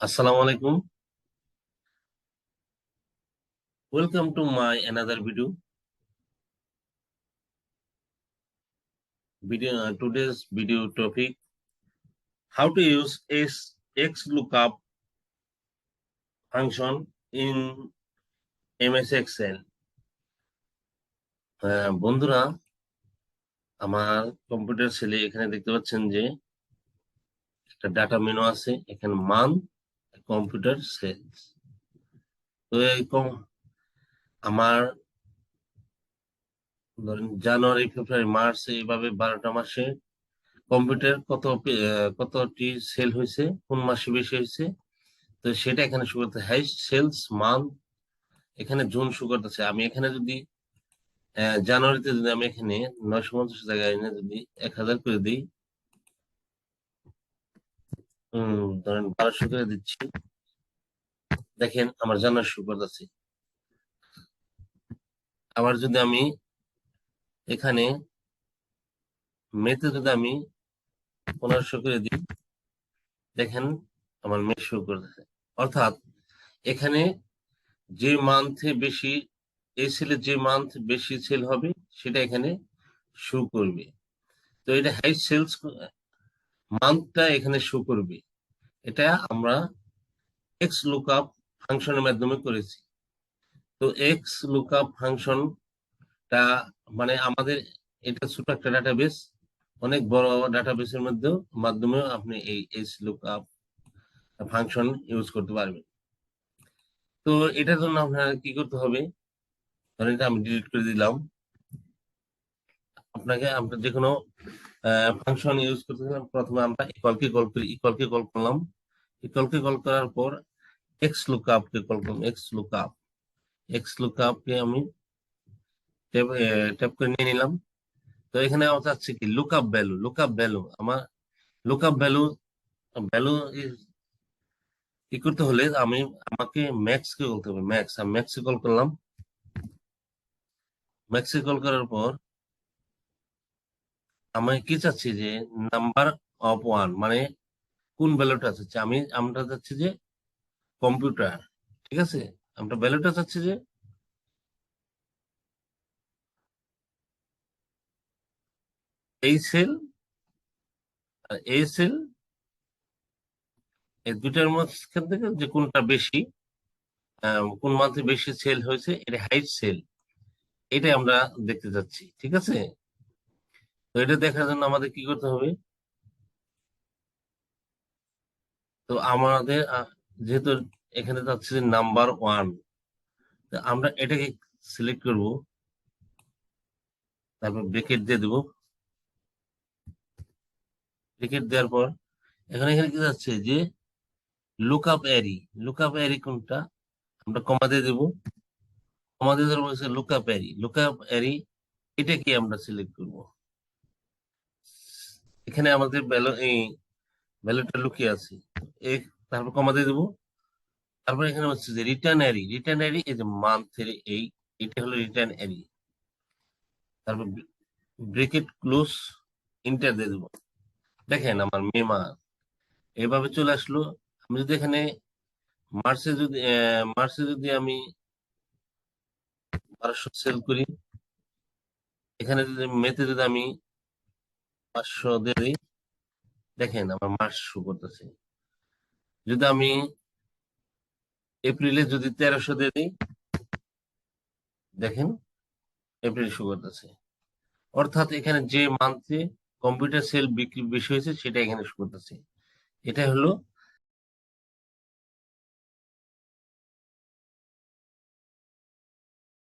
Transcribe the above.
Assalamu alaikum. Welcome to my another video. Today's video topic: how to use XLOOKUP function in MS Excel. বন্ধুরা, আমার computer সেলে এখানে দেখতে পাচ্ছেন যে একটা ডাটা মেনু আছে, এখানে মান কম্পিউটার সেলস। তো আমার ধরেন জানুয়ারি, ফেব্রুয়ারি, মার্চ এইভাবে 12টা মাসে কম্পিউটার কতটি সেল হয়েছে, কোন মাসে বেশি হয়েছে, তো সেটা এখানে শো করতে হাইস্ট সেলস মান্থ। এখানে জুন শো করতেছে। আমি এখানে যদি জানুয়ারিতে যদি আমি এখানে 950 জায়গায় এনে যদি 1000 করে দিই, ধরেন 1200 করে দিচ্ছি, দেখেন আমার জানুয়ারি শো করতেছে। আবার যদি আমি এখানে মেতে যদি আমি 1500 করে দিই, দেখেন আমার মে শো করতেছে। অর্থাৎ এখানে যে মান্থে বেশি, এই সেলে যে মান্থ বেশি সেল হবে সেটা এখানে শো করবে। তো এটা হাইস্ট সেলস মান্থটা এখানে শো করবে। এটা আমরা এক্স লুকআপ ফাংশনের মাধ্যমে করেছি। তো এক্স লুকআপ ফাংশনটা মানে আমাদের এটা ছোট একটা ডাটাবেস, অনেক বড় ডাটাবেসের মাধ্যমেও আপনি এই এক্স লুকআপ ফাংশন ইউজ করতে পারবেন। তো এটার জন্য আপনার কি করতে হবে, ধরেন এটা আমি ডিলিট করে দিলাম। আমরা যে কোনো ফাংশন ইউজ করতে গেলে প্রথমে আমরা ইকুয়ালকে কল করি, ইকুয়ালকে কল করলাম, ইকুয়ালকে কল করার পর এক্স লুকআপকে কল করলাম, এক্স লুকআপকে আমি ট্যাপ করে নিয়ে নিলাম। তো এখানে আমার চাচ্ছে কি লুকআপ ভ্যালু আমার লুকআপ ভ্যালু ভ্যালু কি করতে হলে আমাকে ম্যাক্স কে বলতে হবে, আমি ম্যাক্স কল করলাম। ম্যাক্স কল করার পর আমি কি চাচ্ছি যে নাম্বার অফ ওয়ান, মানে কোন ভ্যালুটা চাচ্ছি আমরা চাচ্ছি যে কম্পিউটার, ঠিক আছে। আমরা ভ্যালুটা চাচ্ছি যে এই সেল আর এই সেল, এই দুইটার মধ্যখান থেকে যে কোনটা বেশি, কোন মান্থে বেশি সেল হয়েছে, এটা হাইস্ট সেল, এটাই আমরা দেখতে যাচ্ছি, ঠিক আছে। তো এটা দেখার জন্য আমাদের কি করতে হবে, তো আমাদের যেহেতু এখানে যাচ্ছে যে নাম্বার ওয়ান, আমরা এটাকে সিলেক্ট করব, তারপর ব্রেকেট দিয়ে দেবো। ব্রেকেট দেওয়ার পর এখানে এখানে কি যাচ্ছে যে লুকআপ অ্যারি কোনটা, আমরা কমা দিয়ে দেবো। কমা দিয়ে দেওয়ার বলছে লুকআপ অ্যারি এটাকে আমরা সিলেক্ট করব। এখানে আমাদের এই ভ্যালুটা লুকিয়ে আছে, এই তারপর কমা দিয়ে দেবো। তারপর এখানে হচ্ছে যে রিটার্ন অ্যারি এই যে মান্থের এটা হলো রিটার্ন অ্যারি। তারপর ব্রেকেট ক্লোজ, ইন্টার দিয়ে দেবো। দেখেন আমার মে মাস এভাবে চলে আসলো। আমি যদি এখানে মার্চে যদি আমি 1200 সেল করি, এখানে যদি মেতে যদি আমি 500 দিয়ে দিই, দেখেন আমার মার্চ শো করতেছে। যদি আমি এপ্রিলে যদি 1300 দিয়ে দিই, দেখেন এপ্রিল শো করতেছে। অর্থাৎ এখানে যে মান্থে কম্পিউটার সেল বিক্রি বেশি হয়েছে সেটা এখানে শো করতেছে। এটাই হলো